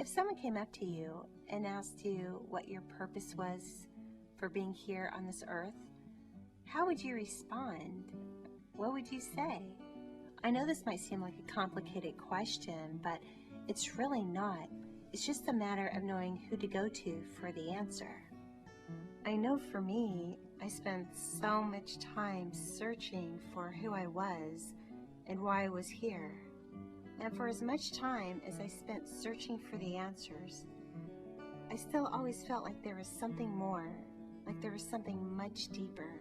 If someone came up to you and asked you what your purpose was for being here on this earth, how would you respond? What would you say? I know this might seem like a complicated question, but it's really not. It's just a matter of knowing who to go to for the answer. I know for me, I spent so much time searching for who I was and why I was here. And for as much time as I spent searching for the answers, I still always felt like there was something more, like there was something much deeper.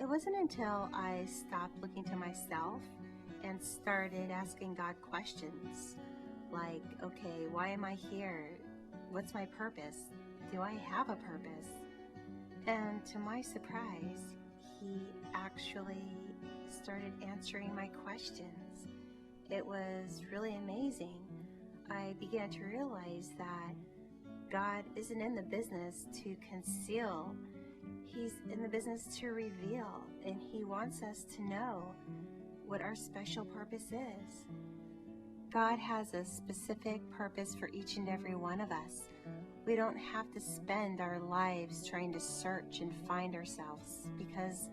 It wasn't until I stopped looking to myself and started asking God questions like, okay, why am I here? What's my purpose? Do I have a purpose? And to my surprise, He actually started answering my questions. It was really amazing. I began to realize that God isn't in the business to conceal. He's in the business to reveal, and He wants us to know what our special purpose is. God has a specific purpose for each and every one of us. We don't have to spend our lives trying to search and find ourselves, because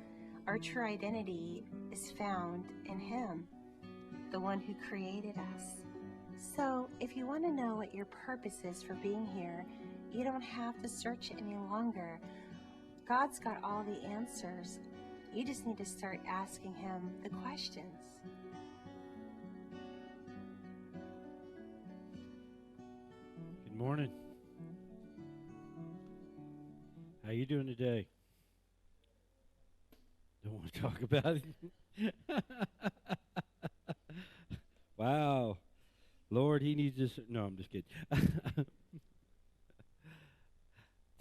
our true identity is found in Him, the one who created us. So if you want to know what your purpose is for being here, you don't have to search any longer. God's got all the answers. You just need to start asking Him the questions. Good morning. How you doing today? Don't want to talk about it? Wow. Lord, he needs this. No, I'm just kidding.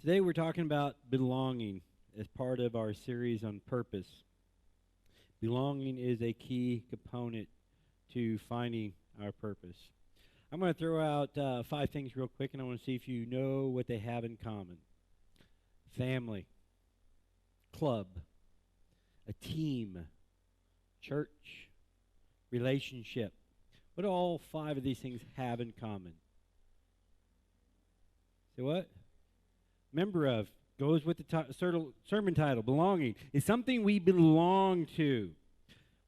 Today we're talking about belonging as part of our series on purpose. Belonging is a key component to finding our purpose. I'm going to throw out 5 things real quick, and I want to see if you know what they have in common. Family, club, a team, church, relationship. What do all 5 of these things have in common? Say what? Member of, goes with the sermon title, belonging. It's something we belong to.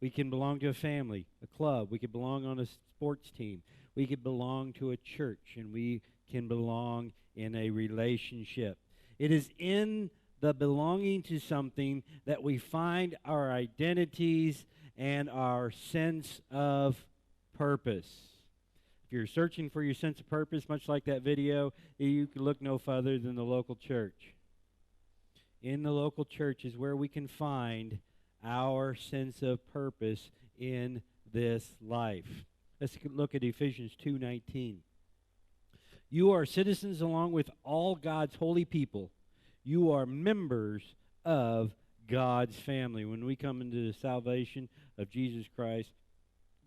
We can belong to a family, a club. We could belong on a sports team. We could belong to a church, and we can belong in a relationship. It is in the belonging to something that we find our identities and our sense of purpose. If you're searching for your sense of purpose, much like that video, you can look no further than the local church. In the local church is where we can find our sense of purpose in this life. Let's look at Ephesians 2:19. You are citizens along with all God's holy people. You are members of God's family. When we come into the salvation of Jesus Christ,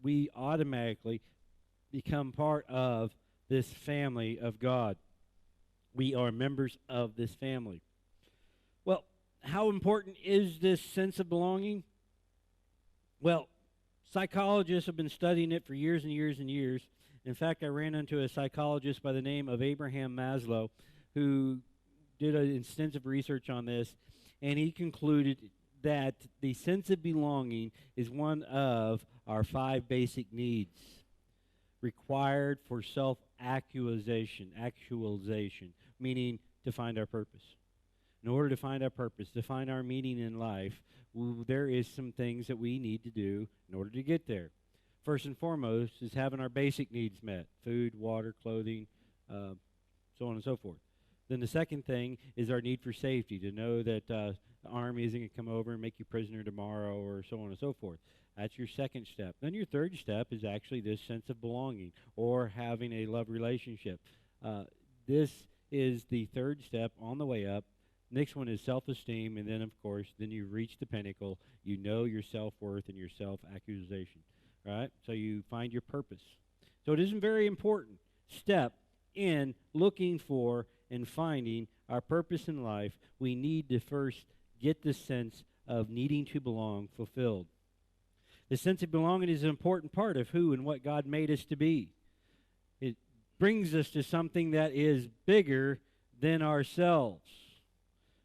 we automatically become part of this family of God. We are members of this family. Well, how important is this sense of belonging? Well, psychologists have been studying it for years and years and years. In fact, I ran into a psychologist by the name of Abraham Maslow who did an extensive research on this, and he concluded that the sense of belonging is one of our 5 basic needs required for self-actualization, meaning to find our purpose. In order to find our purpose, to find our meaning in life, there is some things that we need to do in order to get there. First and foremost is having our basic needs met: food, water, clothing, so on and so forth. Then the second thing is our need for safety, to know that the army isn't going to come over and make you prisoner tomorrow, or so on and so forth. That's your second step. Then your third step is actually this sense of belonging or having a love relationship. This is the third step on the way up. Next one is self-esteem, and then, of course, then you reach the pinnacle. You know your self-worth and your self-accusation, right? So you find your purpose. So it is a very important step in looking for and finding our purpose in life. We need to first get the sense of needing to belong fulfilled. The sense of belonging is an important part of who and what God made us to be. brings us to something that is bigger than ourselves.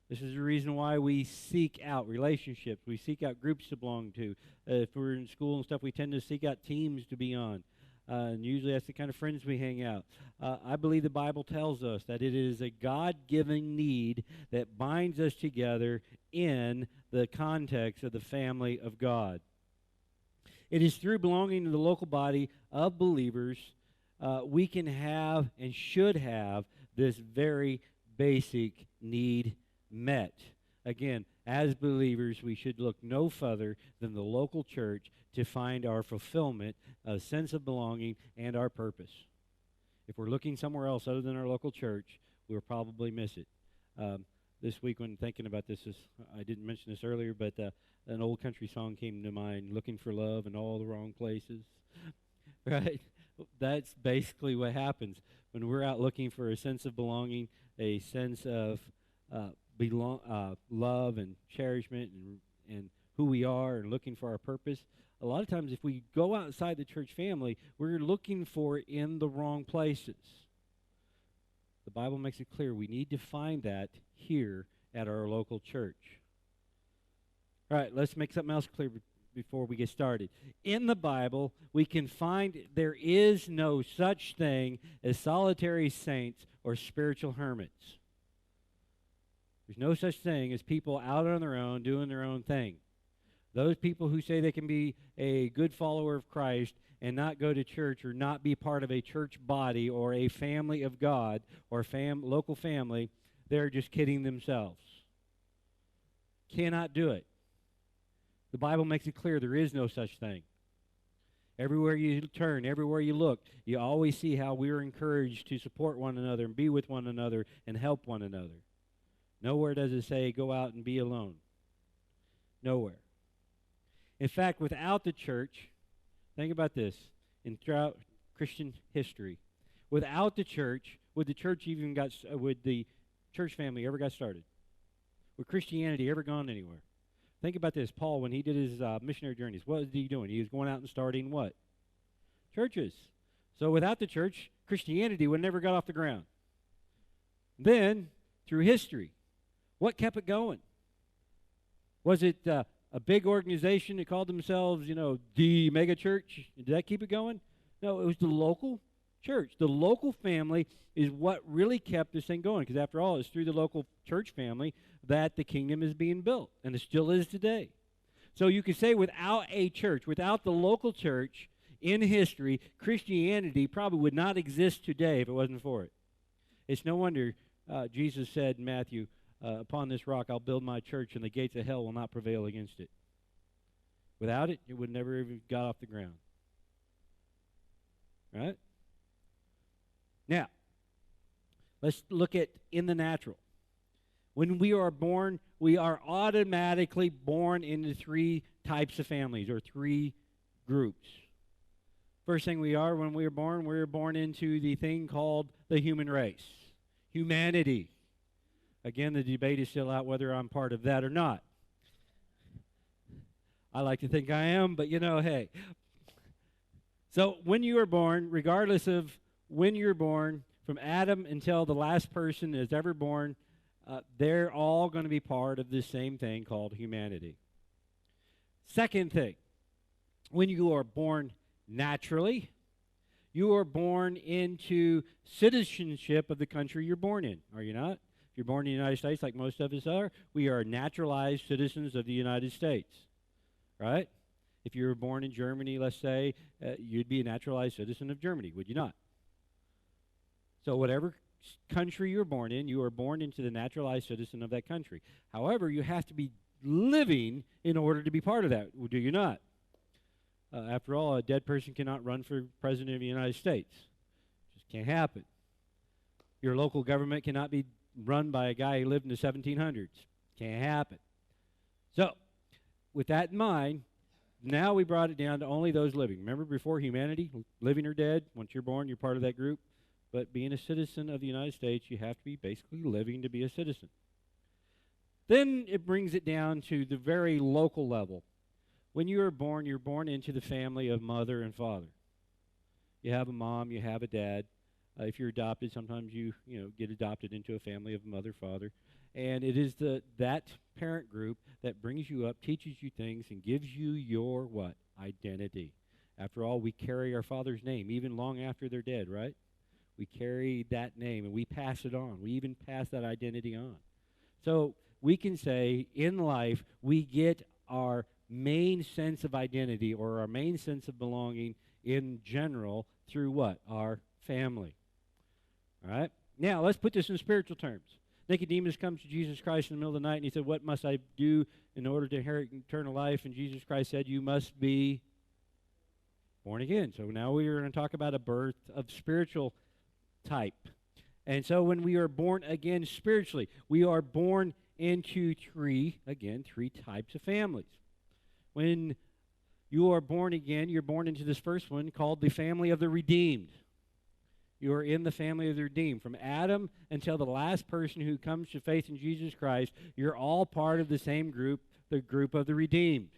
This is the reason why we seek out relationships. We seek out groups to belong to. If we're in school and stuff, we tend to seek out teams to be on. And usually that's the kind of friends we hang out. I believe the Bible tells us that it is a God-given need that binds us together in the context of the family of God. It is through belonging to the local body of believers we can have and should have this very basic need met. Again, as believers, we should look no further than the local church to find our fulfillment, a sense of belonging, and our purpose. If we're looking somewhere else other than our local church, we'll probably miss it. This week when thinking about this, I didn't mention this earlier, but an old country song came to mind, looking for love in all the wrong places. Right? That's basically what happens when we're out looking for a sense of belonging, a sense of love and cherishment and who we are and looking for our purpose. A lot of times if we go outside the church family, we're looking for it in the wrong places. The Bible makes it clear we need to find that here at our local church. All right, let's make something else clear before we get started. In the Bible, we can find there is no such thing as solitary saints or spiritual hermits. There's no such thing as people out on their own doing their own thing. Those people who say they can be a good follower of Christ and not go to church or not be part of a church body or a family of God or local family, they're just kidding themselves. Cannot do it. The Bible makes it clear there is no such thing. Everywhere you turn, everywhere you look, you always see how we're encouraged to support one another and be with one another and help one another. Nowhere does it say go out and be alone. Nowhere. In fact, without the church, think about this, throughout Christian history, without the church, would the church family ever got started? Would Christianity ever gone anywhere? Think about this. Paul, when he did his missionary journeys, what was he doing? He was going out and starting what? Churches. So without the church, Christianity would never got off the ground. Then, through history, what kept it going? Was it a big organization that called themselves, the mega church? Did that keep it going? No, it was the local church. The local family is what really kept this thing going, because after all, it's through the local church family that the kingdom is being built, and it still is today. So you could say without a church, without the local church in history, Christianity probably would not exist today if it wasn't for it. It's no wonder Jesus said in Matthew, upon this rock I'll build my church, and the gates of hell will not prevail against it. Without it, it would never even got off the ground. Right? Now, let's look at in the natural. When we are born, we are automatically born into three types of families or three groups. First thing when we are born into the thing called the human race, humanity. Again, the debate is still out whether I'm part of that or not. I like to think I am, but hey. So when you are born, regardless of when you're born, from Adam until the last person is ever born, they're all going to be part of this same thing called humanity. Second thing, when you are born naturally, you are born into citizenship of the country you're born in, are you not? If you're born in the United States, like most of us are, we are naturalized citizens of the United States, right? If you were born in Germany, let's say, you'd be a naturalized citizen of Germany, would you not? So whatever country you're born in, you are born into the naturalized citizen of that country. However, you have to be living in order to be part of that, do you not? After all, a dead person cannot run for president of the United States. Just can't happen. Your local government cannot be run by a guy who lived in the 1700s. Can't happen. So, with that in mind, now we brought it down to only those living. Remember before humanity, living or dead, once you're born, you're part of that group. But being a citizen of the United States, you have to be basically living to be a citizen. Then it brings it down to the very local level. When you are born, you're born into the family of mother and father. You have a mom, you have a dad. If you're adopted, sometimes you get adopted into a family of mother, father, and it is that parent group that brings you up, teaches you things, and gives you your what? Identity. After all, we carry our father's name even long after they're dead, right? We carry that name and we pass it on. We even pass that identity on. So we can say in life we get our main sense of identity or our main sense of belonging in general through what? Our family. All right? Now, let's put this in spiritual terms. Nicodemus comes to Jesus Christ in the middle of the night and he said, what must I do in order to inherit eternal life? And Jesus Christ said, you must be born again. So now we are going to talk about a birth of spiritual type. And so when we are born again spiritually, we are born into three types of families. When you are born again, you're born into this first one called the family of the redeemed. You are in the family of the redeemed. From Adam until the last person who comes to faith in Jesus Christ, you're all part of the same group, the group of the redeemed.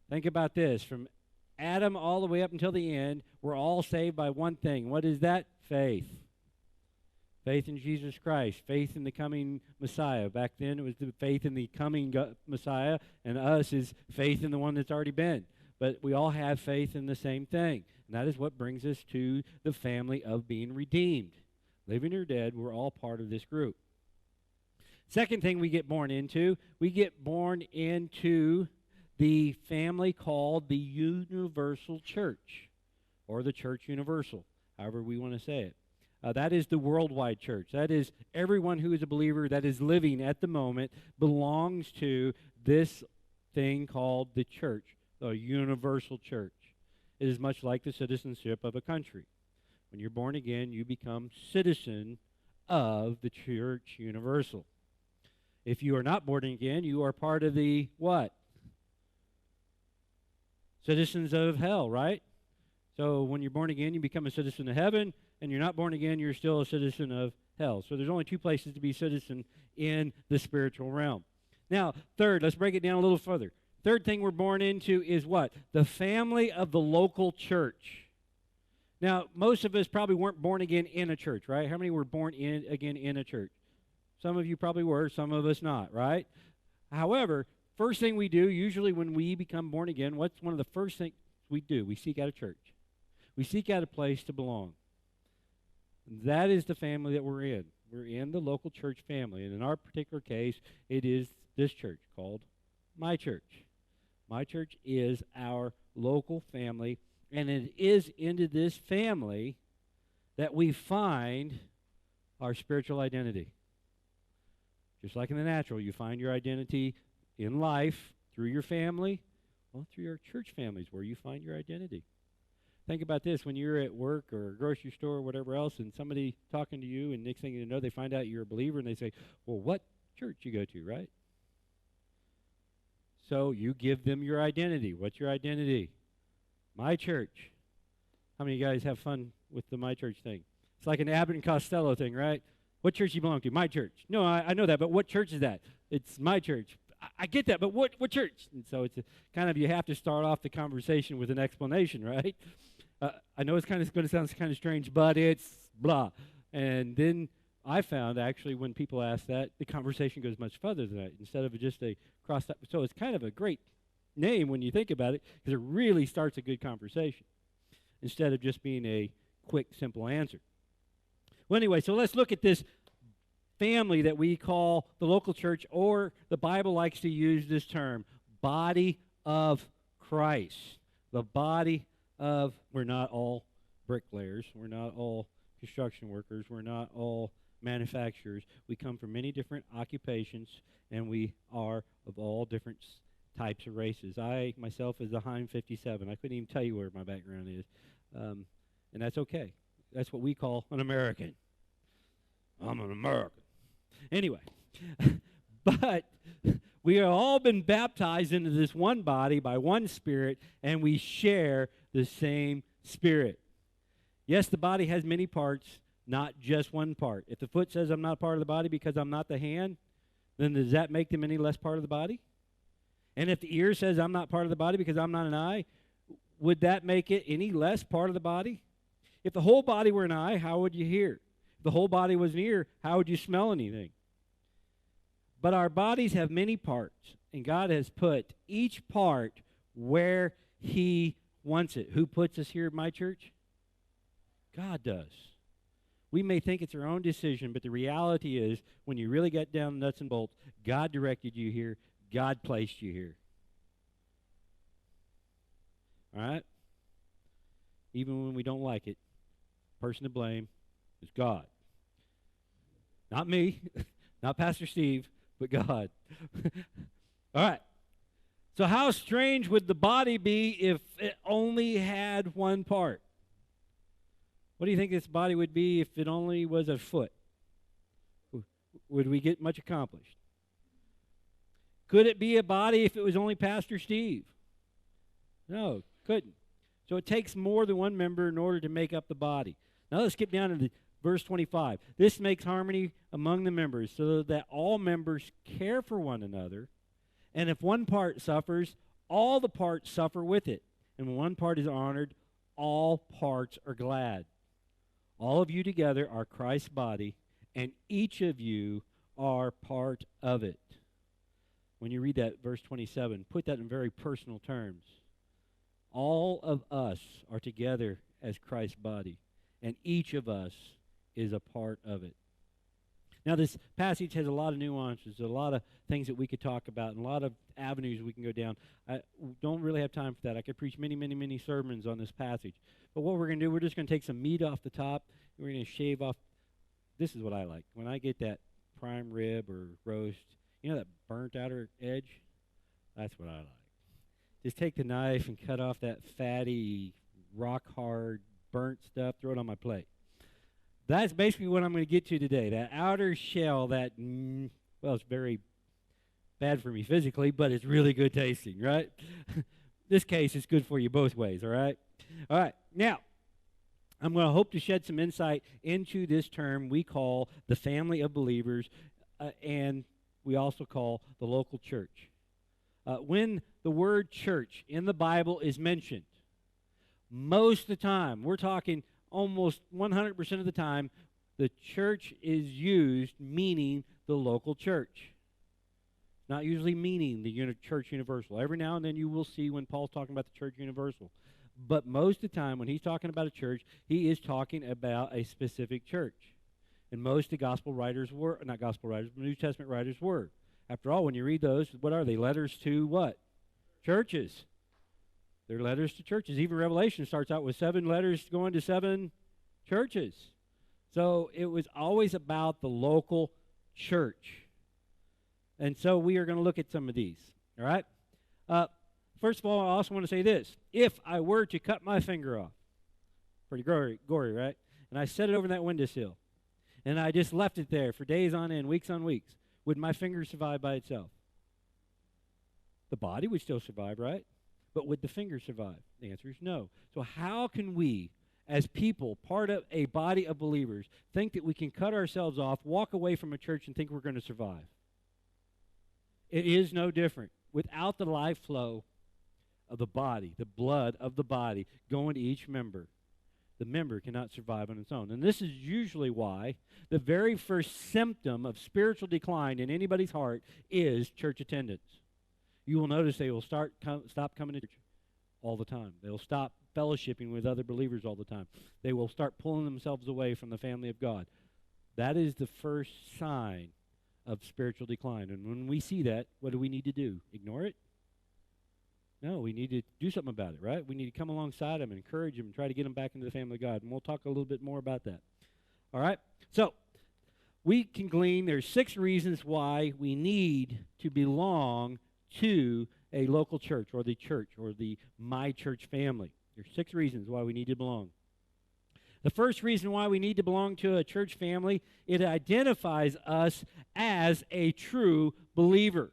Think about this. From Adam all the way up until the end, we're all saved by one thing. What is that? Faith. Faith in Jesus Christ. Faith in the coming Messiah. Back then it was the faith in the coming Messiah, and us is faith in the one that's already been. But we all have faith in the same thing. And that is what brings us to the family of being redeemed. Living or dead, we're all part of this group. Second thing we get born into the family called the universal church, or the church universal, however we want to say it. That is the worldwide church. That is everyone who is a believer that is living at the moment belongs to this thing called the church, the universal church. It is much like the citizenship of a country. When you're born again, you become citizen of the church universal. If you are not born again, you are part of the what? Citizens of hell, right? So when you're born again, you become a citizen of heaven, and you're not born again, you're still a citizen of hell. So there's only two places to be citizen in the spiritual realm. Now, third, let's break it down a little further. Third thing we're born into is what? The family of the local church. Now, most of us probably weren't born again in a church, right? How many were born again in a church? Some of you probably were, some of us not, right? However, first thing we do, usually when we become born again, what's one of the first things we do? We seek out a church. We seek out a place to belong. That is the family that we're in. We're in the local church family. And in our particular case, it is this church called My Church. My church is our local family, and it is into this family that we find our spiritual identity. Just like in the natural, you find your identity in life through your family, well, through your church families where you find your identity. Think about this. When you're at work or a grocery store or whatever else, and somebody talking to you, and next thing you know, they find out you're a believer, and they say, well, what church you go to, right? So you give them your identity. What's your identity? My church. How many of you guys have fun with the My Church thing? It's like an Abbott and Costello thing, right? What church you belong to? My church. No, I know that, but what church is that? It's my church. I get that, but what church? And so it's you have to start off the conversation with an explanation, right? I know it's going to sound kind of strange, but it's blah. And then I found actually when people ask that, the conversation goes much further than that. Instead of just a cross. So it's kind of a great name when you think about it, because it really starts a good conversation instead of just being a quick, simple answer. Well, anyway, so let's look at this family that we call the local church, or the Bible likes to use this term, body of Christ. The body of, we're not all bricklayers, we're not all construction workers, we're not all manufacturers. We come from many different occupations, and we are of all different types of races. I, myself, is a Heim 57. I couldn't even tell you where my background is. And that's okay. That's what we call an American. I'm an American. Anyway, but we have all been baptized into this one body by one Spirit, and we share the same Spirit. Yes, the body has many parts, not just one part. If the foot says I'm not part of the body because I'm not the hand, then does that make them any less part of the body? And if the ear says I'm not part of the body because I'm not an eye, would that make it any less part of the body? If the whole body were an eye, how would you hear? If the whole body was an ear, how would you smell anything? But our bodies have many parts, and God has put each part where He wants it. Who puts us here at my church? God does. We may think it's our own decision, but the reality is, when you really get down the nuts and bolts, God directed you here. God placed you here. All right? Even when we don't like it, the person to blame is God. Not me, not Pastor Steve, but God. All right. So how strange would the body be if it only had one part? What do you think this body would be if it only was a foot? Would we get much accomplished? Could it be a body if it was only Pastor Steve? No, couldn't. So it takes more than one member in order to make up the body. Now let's skip down to verse 25. This makes harmony among the members so that all members care for one another. And if one part suffers, all the parts suffer with it. And when one part is honored, all parts are glad. All of you together are Christ's body, and each of you are part of it. When you read that, verse 27, put that in very personal terms. All of us are together as Christ's body, and each of us is a part of it. Now, this passage has a lot of nuances, a lot of things that we could talk about, and a lot of avenues we can go down. I don't really have time for that. I could preach many, many, many sermons on this passage. But what we're going to do, we're just going to take some meat off the top, and we're going to shave off. This is what I like. When I get that prime rib or roast, you know that burnt outer edge? That's what I like. Just take the knife and cut off that fatty, rock-hard, burnt stuff, throw it on my plate. That's basically what I'm going to get to today. That outer shell that, well, it's very bad for me physically, but it's really good tasting, right? This case is good for you both ways, all right? All right, now, I'm going to hope to shed some insight into this term we call the family of believers, and we also call the local church. When the word church in the Bible is mentioned, most of the time, we're talking almost 100% of the time, the church is used meaning the local church. Not usually meaning the church universal. Every now and then you will see when Paul's talking about the church universal. But most of the time when he's talking about a church, he is talking about a specific church. And most of the gospel writers were, not gospel writers, but New Testament writers were. After all, when you read those, what are they? Letters to what? Churches. They're letters to churches. Even Revelation starts out with 7 letters going to 7 churches. So it was always about the local church. And so we are going to look at some of these. All right? First of all, I also want to say this. If I were to cut my finger off, pretty gory, right? And I set it over that windowsill, and I just left it there for days on end, weeks on weeks, would my finger survive by itself? The body would still survive, right? But would the finger survive? The answer is no. So how can we, as people, part of a body of believers, think that we can cut ourselves off, walk away from a church, and think we're going to survive? It is no different. Without the life flow of the body, the blood of the body going to each member, the member cannot survive on its own. And this is usually why the very first symptom of spiritual decline in anybody's heart is church attendance. You will notice they will stop coming to church all the time. They will stop fellowshipping with other believers all the time. They will start pulling themselves away from the family of God. That is the first sign of spiritual decline. And when we see that, what do we need to do? Ignore it? No, we need to do something about it, right? We need to come alongside them and encourage them and try to get them back into the family of God. And we'll talk a little bit more about that. All right? So, we can glean there's 6 reasons why we need to belong to a local church or the my church family. There's 6 reasons why we need to belong. The first reason why we need to belong to a church family, it identifies us as a true believer.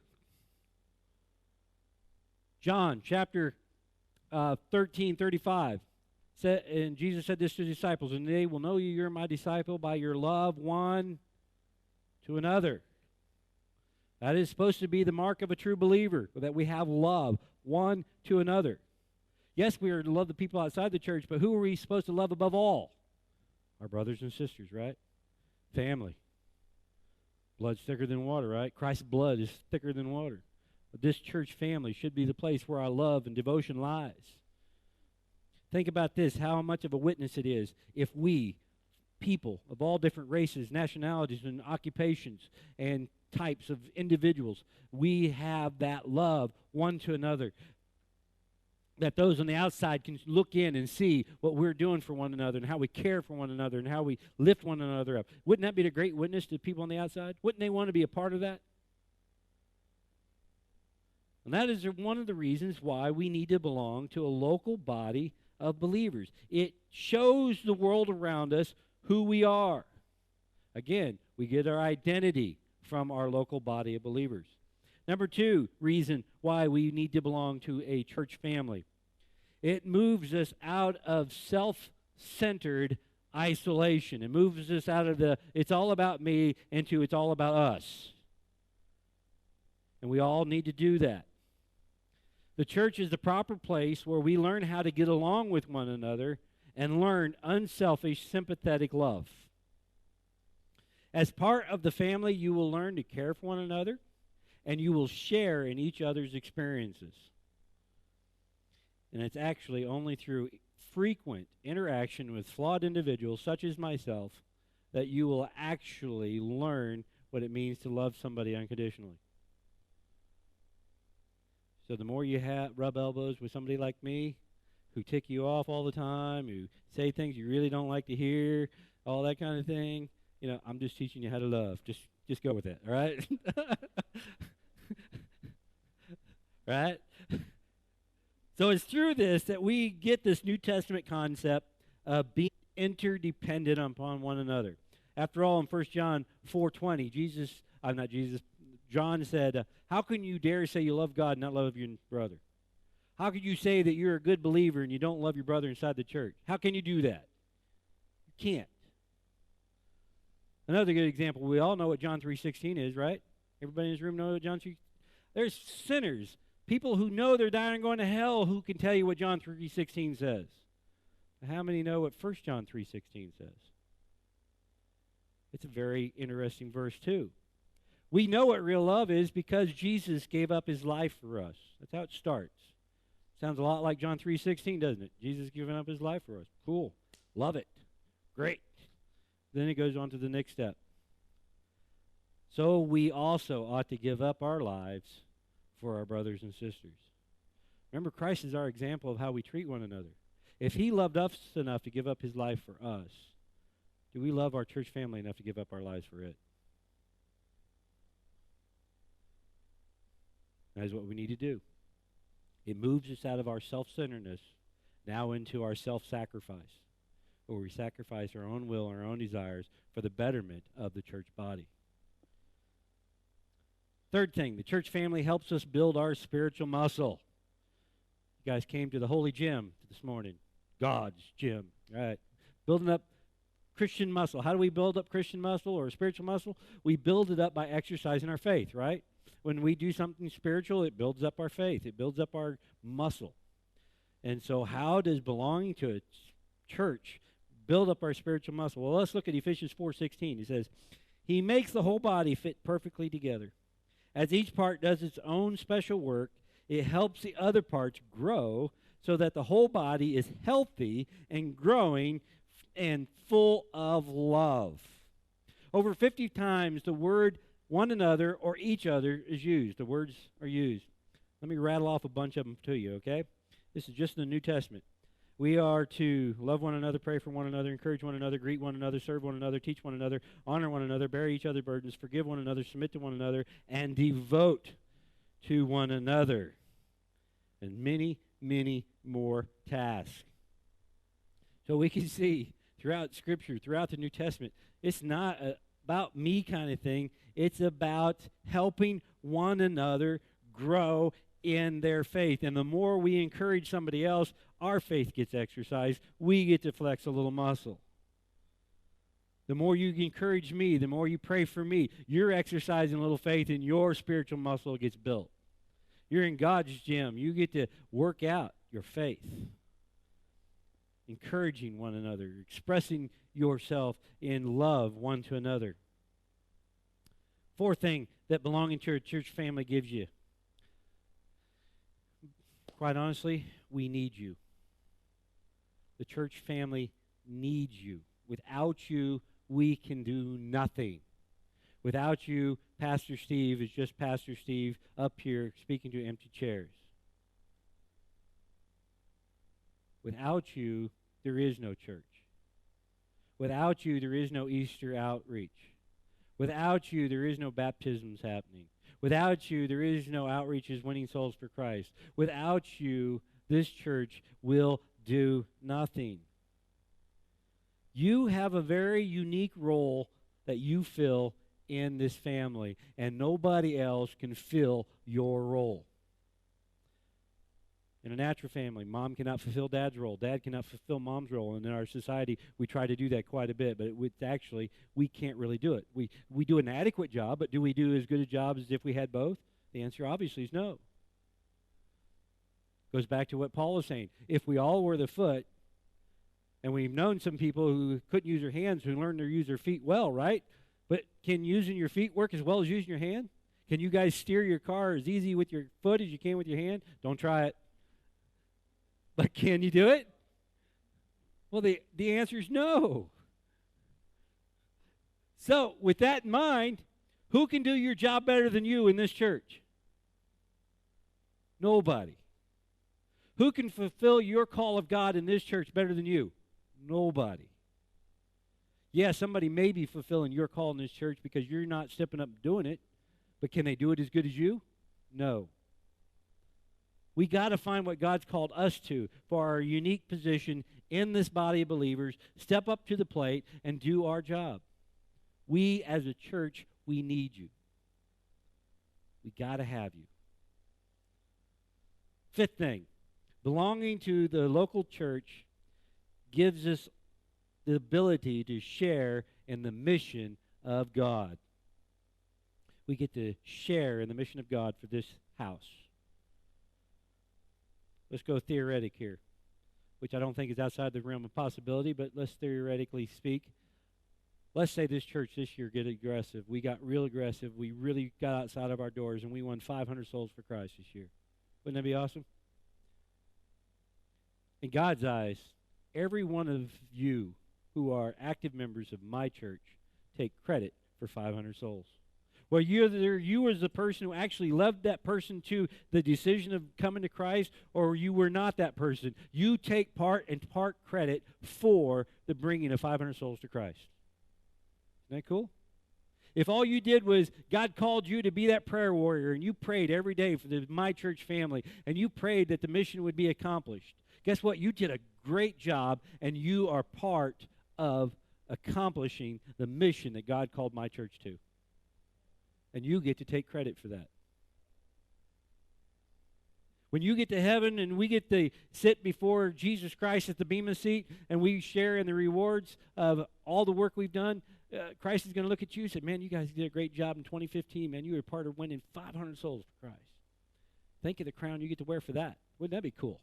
John chapter 13:35 said, and Jesus said this to his disciples, and they will know you're my disciple by your love one to another. That is supposed to be the mark of a true believer, that we have love one to another. Yes, we are to love the people outside the church, but who are we supposed to love above all? Our brothers and sisters, right? Family. Blood's thicker than water, right? Christ's blood is thicker than water. But this church family should be the place where our love and devotion lies. Think about this, how much of a witness it is if we, people of all different races, nationalities, and occupations, and types of individuals, we have that love one to another, that those on the outside can look in and see what we're doing for one another and how we care for one another and how we lift one another up. Wouldn't that be a great witness to people on the outside? Wouldn't they want to be a part of that? And that is one of the reasons why we need to belong to a local body of believers. It shows the world around us who we are. Again, we get our identity from our local body of believers. Number 2 reason why we need to belong to a church family. It moves us out of self-centered isolation. It moves us out of the it's all about me into it's all about us. And we all need to do that. The church is the proper place where we learn how to get along with one another and learn unselfish, sympathetic love. As part of the family, you will learn to care for one another, and you will share in each other's experiences. And it's actually only through frequent interaction with flawed individuals, such as myself, that you will actually learn what it means to love somebody unconditionally. So the more you rub elbows with somebody like me, who tick you off all the time, who say things you really don't like to hear, all that kind of thing, I'm just teaching you how to love. Just go with it, all right? Right? So it's through this that we get this New Testament concept of being interdependent upon one another. After all, in 1 John 4:20, John said, how can you dare say you love God and not love your brother? How could you say that you're a good believer and you don't love your brother inside the church? How can you do that? You can't. Another good example, we all know what John 3:16 is, right? Everybody in this room know what John 3:16 is? There's sinners, people who know they're dying and going to hell, who can tell you what John 3:16 says. How many know what 1 John 3:16 says? It's a very interesting verse too. We know what real love is because Jesus gave up his life for us. That's how it starts. Sounds a lot like John 3:16, doesn't it? Jesus giving up his life for us. Cool. Love it. Great. Then it goes on to the next step. So we also ought to give up our lives for our brothers and sisters. Remember, Christ is our example of how we treat one another. If he loved us enough to give up his life for us, do we love our church family enough to give up our lives for it? That is what we need to do. It moves us out of our self-centeredness now into our self-sacrifice, where we sacrifice our own will, our own desires for the betterment of the church body. Third thing, the church family helps us build our spiritual muscle. You guys came to the holy gym this morning, God's gym, right? Building up Christian muscle. How do we build up Christian muscle or spiritual muscle? We build it up by exercising our faith, right? When we do something spiritual, it builds up our faith. It builds up our muscle. And so how does belonging to a church build up our spiritual muscle? Well, let's look at Ephesians 4:16. It says, he makes the whole body fit perfectly together. As each part does its own special work, it helps the other parts grow so that the whole body is healthy and growing and full of love. Over 50 times the word one another or each other is used. The words are used. Let me rattle off a bunch of them to you, okay? This is just in the New Testament. We are to love one another, pray for one another, encourage one another, greet one another, serve one another, teach one another, honor one another, bear each other's burdens, forgive one another, submit to one another, and devote to one another. And many, many more tasks. So we can see throughout Scripture, throughout the New Testament, it's not about me kind of thing. It's about helping one another grow in their faith. And the more we encourage somebody else, our faith gets exercised. We get to flex a little muscle. The more you encourage me, the more you pray for me, you're exercising a little faith and your spiritual muscle gets built. You're in God's gym. You get to work out your faith. encouraging one another, expressing yourself in love one to another. Fourth thing that belonging to a church family gives you. Quite honestly, we need you. The church family needs you. Without you, we can do nothing. Without you, Pastor Steve is just Pastor Steve up here speaking to empty chairs. Without you, there is no church. Without you, there is no Easter outreach. Without you, there is no baptisms happening. Without you, there is no outreaches winning souls for Christ. Without you, this church will do nothing. You have a very unique role that you fill in this family, and nobody else can fill your role. In a natural family, mom cannot fulfill dad's role. Dad cannot fulfill mom's role. And in our society, we try to do that quite a bit, but we can't really do it. We do an adequate job, but do we do as good a job as if we had both? The answer obviously is no. Goes back to what Paul is saying. If we all were the foot, and we've known some people who couldn't use their hands who learned to use their feet well, right? But can using your feet work as well as using your hand? Can you guys steer your car as easy with your foot as you can with your hand? Don't try it. But can you do it? Well, the answer is no. So, with that in mind, who can do your job better than you in this church? Nobody. Who can fulfill your call of God in this church better than you? Nobody. Yeah, somebody may be fulfilling your call in this church because you're not stepping up and doing it, but can they do it as good as you? No. We got to find what God's called us to for our unique position in this body of believers, step up to the plate, and do our job. We, as a church, we need you. We got to have you. Fifth thing, belonging to the local church gives us the ability to share in the mission of God. We get to share in the mission of God for this house. Let's go theoretic here, which I don't think is outside the realm of possibility, but let's theoretically speak. Let's say this church this year get aggressive. We got real aggressive. We really got outside of our doors, and we won 500 souls for Christ this year. Wouldn't that be awesome? In God's eyes, every one of you who are active members of my church take credit for 500 souls. Well, you as the person who actually led that person to the decision of coming to Christ, or you were not that person. You take part credit for the bringing of 500 souls to Christ. Isn't that cool? If all you did was God called you to be that prayer warrior, and you prayed every day for my church family, and you prayed that the mission would be accomplished, guess what? You did a great job, and you are part of accomplishing the mission that God called my church to. And you get to take credit for that. When you get to heaven and we get to sit before Jesus Christ at the bema seat and we share in the rewards of all the work we've done, Christ is going to look at you and say, man, you guys did a great job in 2015. Man, you were part of winning 500 souls for Christ. Think of the crown you get to wear for that. Wouldn't that be cool?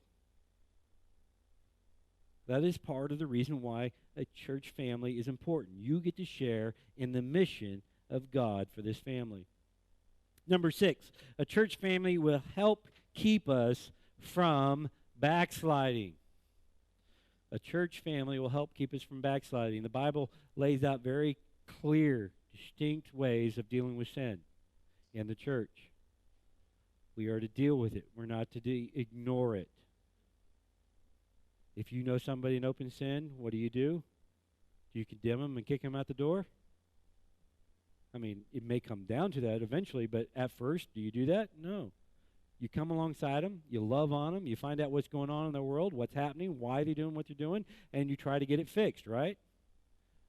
That is part of the reason why a church family is important. You get to share in the mission of God for this family. Number 6, a church family will help keep us from backsliding. A church family will help keep us from backsliding. The Bible lays out very clear, distinct ways of dealing with sin in the church. We are to deal with it. We're not to ignore it. If you know somebody in open sin, what do? Do you condemn them and kick them out the door? I mean, it may come down to that eventually, but at first, do you do that? No. You come alongside them, you love on them, you find out what's going on in their world, what's happening, why they're doing what they're doing, and you try to get it fixed, right?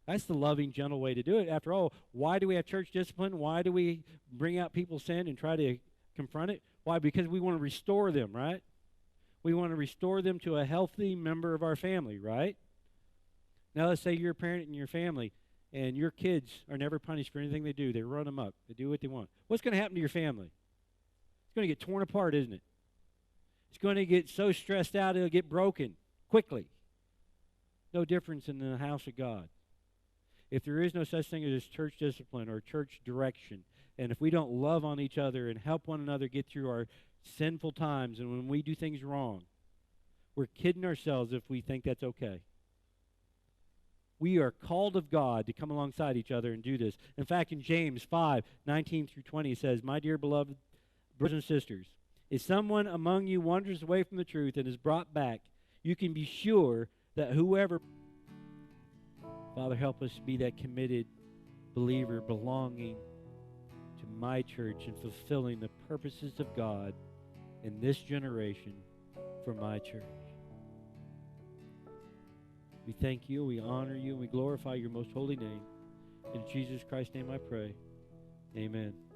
That's the loving, gentle way to do it. After all, why do we have church discipline? Why do we bring out people's sin and try to confront it? Why? Because we want to restore them, right? We want to restore them to a healthy member of our family, right? Now, let's say you're a parent in your family, and your kids are never punished for anything they do. They run them up. They do what they want. What's going to happen to your family? It's going to get torn apart, isn't it? It's going to get so stressed out it'll get broken quickly. No difference in the house of God. If there is no such thing as church discipline or church direction, and if we don't love on each other and help one another get through our sinful times and when we do things wrong, we're kidding ourselves if we think that's okay. We are called of God to come alongside each other and do this. In fact, in James 5:19 through 20, it says, "My dear beloved brothers and sisters, if someone among you wanders away from the truth and is brought back, you can be sure that whoever..." Father, help us be that committed believer belonging to my church and fulfilling the purposes of God in this generation for my church. We thank you, we honor you, and we glorify your most holy name. In Jesus Christ's name I pray. Amen.